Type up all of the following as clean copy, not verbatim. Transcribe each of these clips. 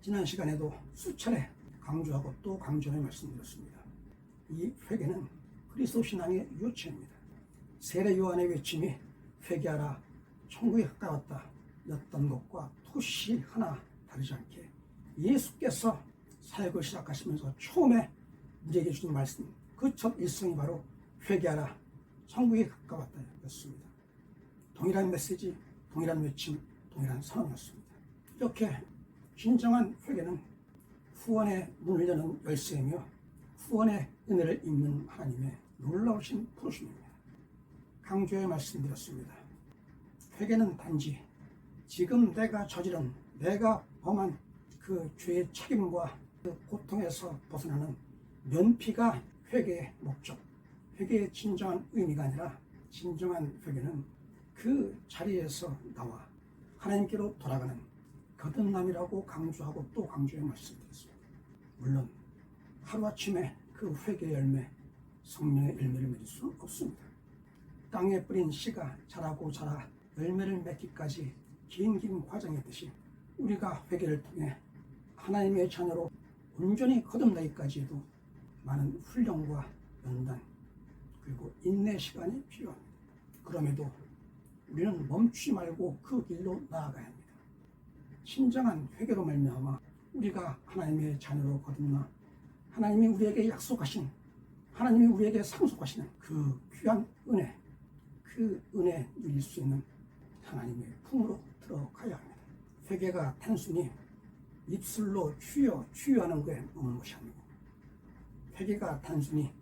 지난 시간에도 수차례 강조하고 또 강조해 말씀드렸습니다. 이 회개는 그리스도 신앙의 요체입니다. 세례 요한의 외침이 회개하라 천국이 가까웠다 였던 것과 토시 하나 다르지 않게 예수께서 사역을 시작하시면서 처음에 우리에게 주신 말씀, 그 첫 일성이 바로 회개하라 천국이 가까웠다 였습니다. 동일한 메시지, 동일한 외침, 동일한 선언이었습니다. 이렇게 진정한 회개는 후원의 문을 여는 열쇠이며 후원의 은혜를 입는 하나님의 놀라우신 부르심입니다. 강조해 말씀드렸습니다. 회개는 단지 지금 내가 저지른, 내가 범한 그 죄의 책임과 그 고통에서 벗어나는 면피가 회개의 목적, 회개의 진정한 의미가 아니라 진정한 회개는 그 자리에서 나와 하나님께로 돌아가는 거듭남이라고 강조하고 또 강조해 말씀드렸습니다. 물론 하루아침에 그 회개의 열매, 성령의 열매를 맺을 수는 없습니다. 땅에 뿌린 씨가 자라고 자라 열매를 맺기까지 긴 과정이듯이 우리가 회개를 통해 하나님의 자녀로 온전히 거듭나기까지 해도 많은 훈련과 연단 그리고 인내 시간이 필요합니다. 그럼에도 우리는 멈추지 말고 그 길로 나아가야 합니다. 진정한 회개로 말미암아 우리가 하나님의 자녀로 거듭나 하나님이 우리에게 약속하신, 하나님이 우리에게 상속하시는 그 귀한 은혜, 그 은혜 누릴 수 있는 하나님의 품으로 들어가야 합니다. 회개가 단순히 입술로 주여하는 것에 머무는 것이 아니고, 회개가 단순히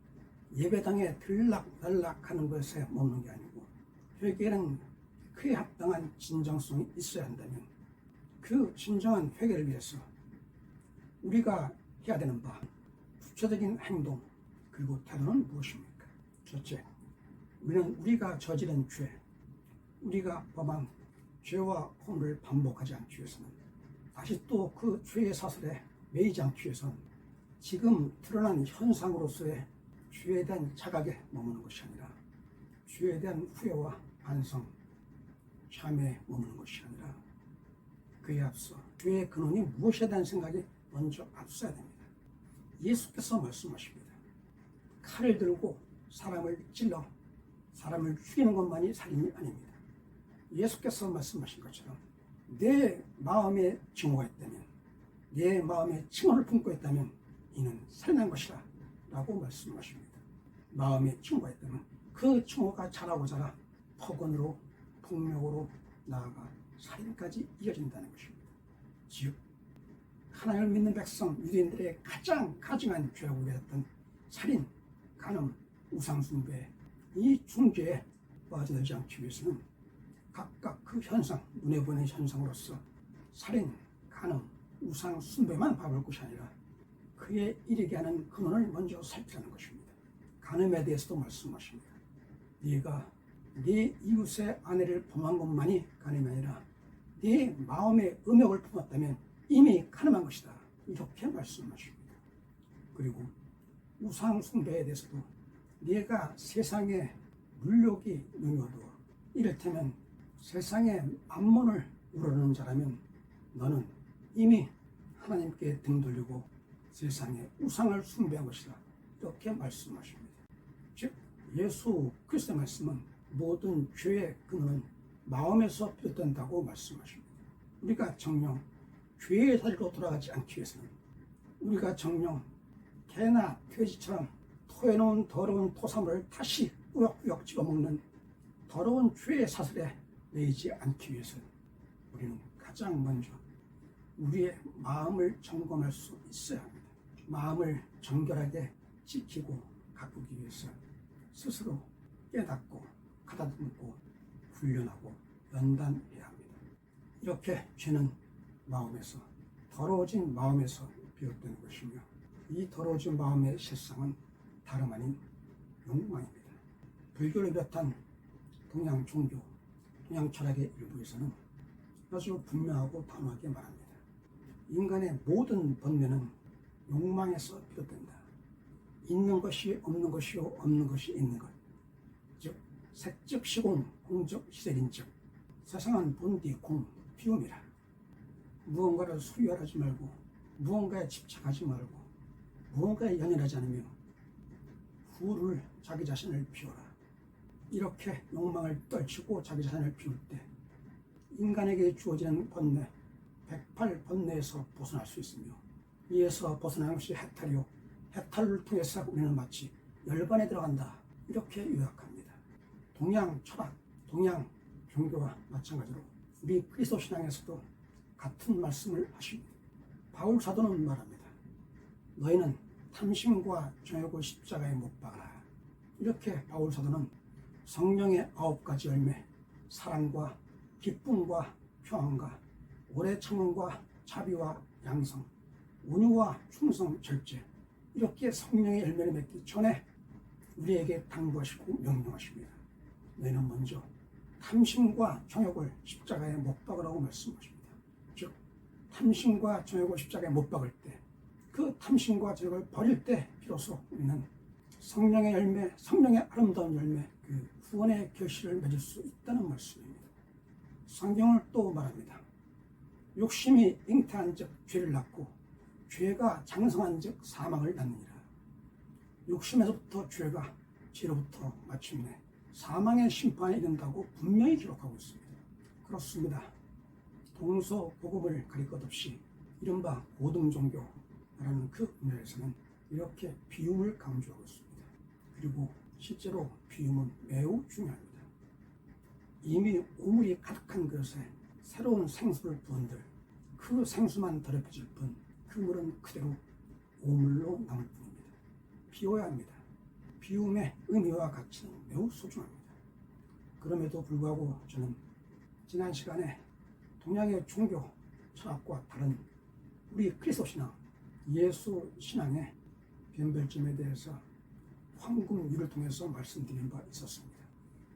예배당에 들락날락하는 것에 머무는 게 아니고, 회개는 그에 합당한 진정성이 있어야 한다면 그 진정한 회개를 위해서 우리가 해야 되는 바, 구체적인 행동 그리고 태도는 무엇입니까? 첫째, 우리는 우리가 저지른 죄, 우리가 범한 죄와 허물을 반복하지 않기 위해서는, 다시 또 그 죄의 사슬에 매이지 않기 위해서는 지금 드러난 현상으로서의 죄에 대한 자각에 머무는 것이 아니라 죄에 대한 후회와 반성, 참회에 머무는 것이 아니라 그에 앞서 죄의 근원이 무엇에 대한 생각이 먼저 앞서야 됩니다. 예수께서 말씀하십니다. 칼을 들고 사람을 찔러 사람을 죽이는 것만이 살인이 아닙니다. 예수께서 말씀하신 것처럼 내 마음에 증오가 있다면, 내 마음에 증오를 품고 있다면 이는 살인한 것이라 라고 말씀하십니다. 마음에 증오가 있다면 그 증오가 자라고 자라 폭언으로, 폭력으로 나아가 살인까지 이어진다는 것입니다. 즉 하나님을 믿는 백성 유대인들의 가장 가증한 죄라고 여겼던 살인, 간음, 우상숭배, 이 중죄에 빠져들지 않기 위해서는 각각 그 현상, 눈에 보이는 현상으로서 살인, 간음, 우상숭배만 바라볼 것이 아니라 그에 이르게 하는 근원을 먼저 살피라는 것입니다. 간음에 대해서도 말씀하십니다. 네가 네 이웃의 아내를 범한 것만이 간음이 아니라 네 마음에 음욕을 품었다면 이미 간음한 것이다. 이렇게 말씀하십니다. 그리고 우상 숭배에 대해서도 네가 세상에 물욕이 능여두어 이를테면 세상에 만몬을 우러르는 자라면 너는 이미 하나님께 등 돌리고 세상에 우상을 숭배한 것이다. 이렇게 말씀하십니다. 즉 예수 그리스도의 말씀은 모든 죄의 근원은 마음에서 비롯된다고 말씀하십니다. 우리가 정녕 죄의 자리로 돌아가지 않기 위해서는, 우리가 정녕 개나 돼지처럼 토해놓은 더러운 토사물을 다시 꾸역꾸역 집어먹는 더러운 죄의 사슬에 매이지 않기 위해서는 우리는 가장 먼저 우리의 마음을 점검할 수 있어야 합니다. 마음을 정결하게 지키고 가꾸기 위해서 스스로 깨닫고 가다듬고 훈련하고 연단해야 합니다. 이렇게 죄는 마음에서, 더러워진 마음에서 비롯되는 것이며, 이 더러워진 마음의 실상은 다름 아닌 욕망입니다. 불교를 비롯한 동양 종교, 동양 철학의 일부에서는 아주 분명하고 단호하게 말합니다. 인간의 모든 번뇌는 욕망에서 비롯된다. 있는 것이 없는 것이요, 없는 것이 있는 것. 즉 색즉 시공, 공즉 시색인즉 세상은 본디 공, 비움이라. 무언가를 소유하지 말고 무언가에 집착하지 말고 무언가에 연연하지 않으며 후를 자기 자신을 비워라. 이렇게 욕망을 떨치고 자기 자신을 비울 때 인간에게 주어지는 번뇌, 108번뇌에서 벗어날 수 있으며 이에서 벗어나는 것이 해탈이요 해탈을 통해서 우리는 마치 열반에 들어간다. 이렇게 요약합니다. 동양 철학, 동양 종교와 마찬가지로 우리 그리스도 신앙에서도 같은 말씀을 하십니다. 바울 사도는 말합니다. 너희는 탐심과 정욕을 십자가에 못 박아라. 이렇게 바울 사도는 성령의 9가지 열매, 사랑과 기쁨과 평안과 오래 참음과 자비와 양성, 온유와 충성, 절제, 이렇게 성령의 열매를 맺기 전에 우리에게 당부하시고 명령하십니다. 너희는 먼저 탐심과 정욕을 십자가에 못 박으라고 말씀하십니다. 즉 탐심과 정욕을 십자가에 못 박을 때, 그 탐심과 정욕을 버릴 때 비로소 우리는 성령의 열매, 성령의 아름다운 열매, 그 구원의 결실을 맺을 수 있다는 말씀입니다. 성경을 또 말합니다. 욕심이 잉태한 즉 죄를 낳고 죄가 장성한 즉 사망을 낳느니라. 욕심에서부터 죄가, 죄로부터 마침내 사망의 심판에 이른다고 분명히 기록하고 있습니다. 그렇습니다. 동서고금을 가릴 것 없이 이른바 고등종교라는 그 분야에서는 이렇게 비움을 강조하고 있습니다. 그리고 실제로 비움은 매우 중요합니다. 이미 오물이 가득한 그릇에 새로운 생수를 부은들 그 생수만 더럽혀질 뿐 그 물은 그대로 오물로 남을 뿐입니다. 비워야 합니다. 비움의 의미와 가치는 매우 소중합니다. 그럼에도 불구하고 저는 지난 시간에 동양의 종교 철학과 다른 우리 그리스도 신앙, 예수 신앙의 변별점에 대해서 황금률을 통해서 말씀드린 바 있었습니다.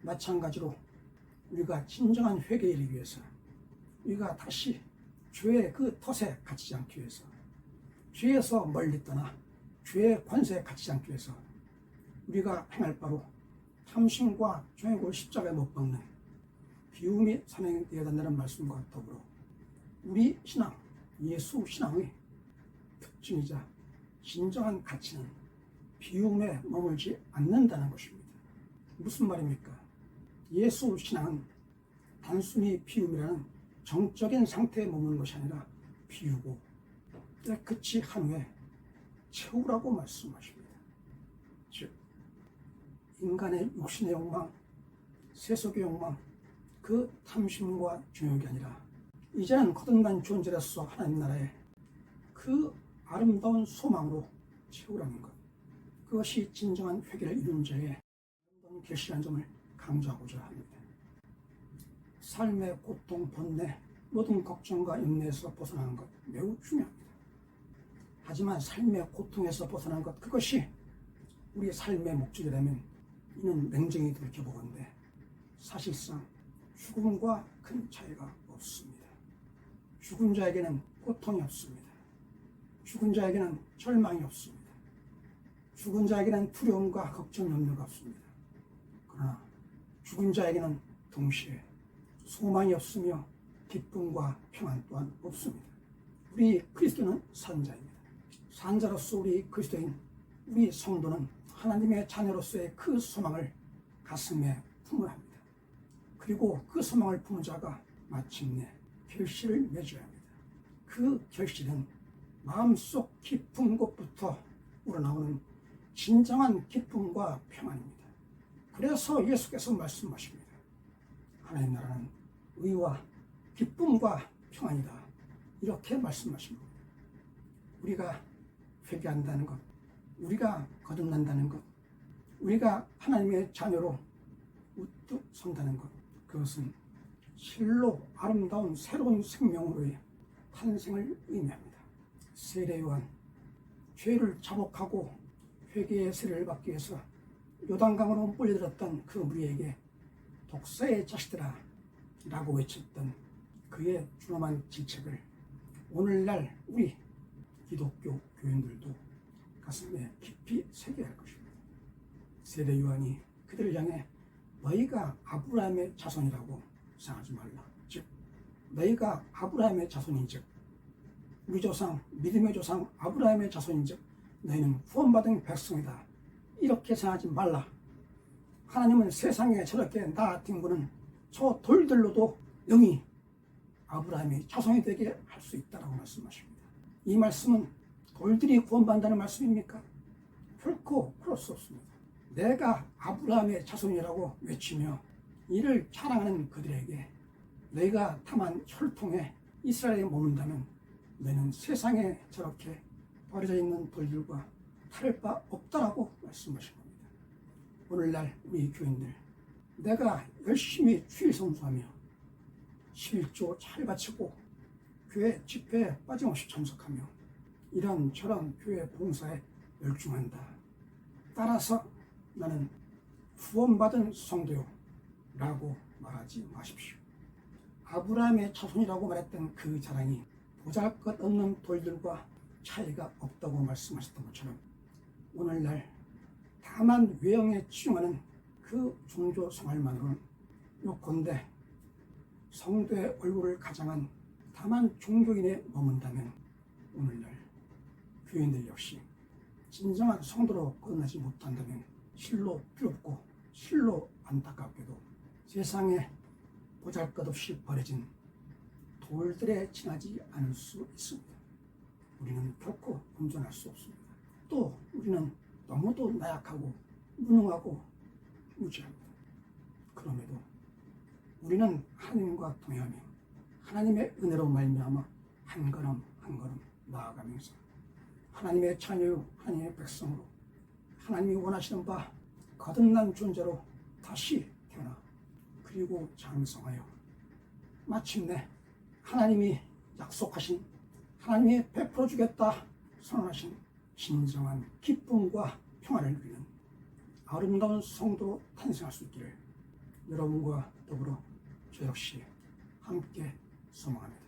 마찬가지로 우리가 진정한 회개에 이르기 위해서, 우리가 다시 죄의 그 덫에 갇히지 않기 위해서, 죄에서 멀리 떠나 죄의 관세에 갇히지 않기 위해서 우리가 행할 바로 탐심과 정욕을 십자가에 못 박는 비움이 선행되어야 한다는 말씀과 더불어 우리 신앙, 예수 신앙의 특징이자 진정한 가치는 비움에 머물지 않는다는 것입니다. 무슨 말입니까? 예수 신앙은 단순히 비움이라는 정적인 상태에 머무는 것이 아니라 비우고 깨끗이 한 후에 채우라고 말씀하십니다. 즉 인간의 육신의 욕망, 세속의 욕망, 그 탐심과 정욕이 아니라 이제는 거듭난 존재로서 하나님 나라의 그 아름다운 소망으로 채우라는 것, 그것이 진정한 회개를 이룬 자의 아름다운 결실한 점을 강조하고자 합니다. 삶의 고통, 번뇌, 모든 걱정과 염려에서 벗어나는 것 매우 중요합니다. 하지만 삶의 고통에서 벗어나는 것, 그것이 우리 삶의 목적이라면 이는 냉정히 돌이켜보건대 사실상 죽음과 큰 차이가 없습니다. 죽은 자에게는 고통이 없습니다. 죽은 자에게는 절망이 없습니다. 죽은 자에게는 두려움과 걱정, 염려가 없습니다. 그러나 죽은 자에게는 동시에 소망이 없으며 기쁨과 평안 또한 없습니다. 우리 그리스도는 산자입니다. 산자로서 우리 그리스도인, 우리 성도는 하나님의 자녀로서의 그 소망을 가슴에 품어야 합니다. 그리고 그 소망을 품은 자가 마침내 결실을 맺어야 합니다. 그 결실은 마음속 깊은 곳부터 우러나오는 진정한 기쁨과 평안입니다. 그래서 예수께서 말씀하십니다. 하나님 나라는 의와 기쁨과 평안이다. 이렇게 말씀하십니다. 우리가 회개한다는 것, 우리가 거듭난다는 것, 우리가 하나님의 자녀로 우뚝 선다는 것, 그것은 실로 아름다운 새로운 생명으로의 탄생을 의미합니다. 세례 요한, 죄를 자복하고 회개의 세례를 받기 위해서 요단강으로 몰려들었던 그 무리에게 독사의 자식들아 라고 외쳤던 그의 준엄한 질책을 오늘날 우리 기독교 교인들도 가슴에 깊이 새겨야 할 것입니다. 세례 요한이 그들을 향해 너희가 아브라함의 자손이라고 생각하지 말라. 즉 너희가 아브라함의 자손인즉 우리 조상 믿음의 조상 아브라함의 자손인즉 너희는 구원받은 백성이다. 이렇게 생각하지 말라. 하나님은 세상에 저렇게 나 같은 분은 저 돌들로도 영이 아브라함의 자손이 되게 할 수 있다고 말씀하십니다. 이 말씀은 돌들이 구원받는다는 말씀입니까? 결코 그럴 수 없습니다. 내가 아브라함의 자손이라고 외치며 이를 자랑하는 그들에게 너희가 다만 혈통에 이스라엘에 머문다면 너희는 세상에 저렇게 버려져 있는 돌들과 다를 바 없다라고 말씀하신 겁니다. 오늘날 우리 교인들, 내가 열심히 주일 성수하며 11조 잘 바치고 교회 집회에 빠짐없이 참석하며 이런저런 교회 봉사에 열중한다. 따라서 나는 구원받은 성도요 라고 말하지 마십시오. 아브라함의 자손이라고 말했던 그 자랑이 보잘것없는 돌들과 차이가 없다고 말씀하셨던 것처럼 오늘날 다만 외형에 치중하는 그 종교 생활만으로는 요컨대 성도의 얼굴을 가장한 다만 종교인에 머문다면 오늘날 교인들 역시 진정한 성도로 거듭나지 못한다면 실로 두렵고 실로 안타깝게도 세상에 보잘것없이 버려진 돌들에 지나지 않을 수 있습니다. 우리는 결코 온전할 수 없습니다. 또 우리는 너무도 나약하고 무능하고 무지합니다. 그럼에도 우리는 하나님과 동행하며 하나님의 은혜로 말미암아 한 걸음 한 걸음 나아가면서 하나님의 자녀요 하나님의 백성으로 하나님이 원하시는 바 거듭난 존재로 다시 태어나 그리고 장성하여 마침내 하나님이 약속하신 하나님이 베풀어 주겠다 선언하신 진정한 기쁨과 평안을 누리는 아름다운 성도로 탄생할 수 있기를 여러분과 더불어 저 역시 함께 소망합니다.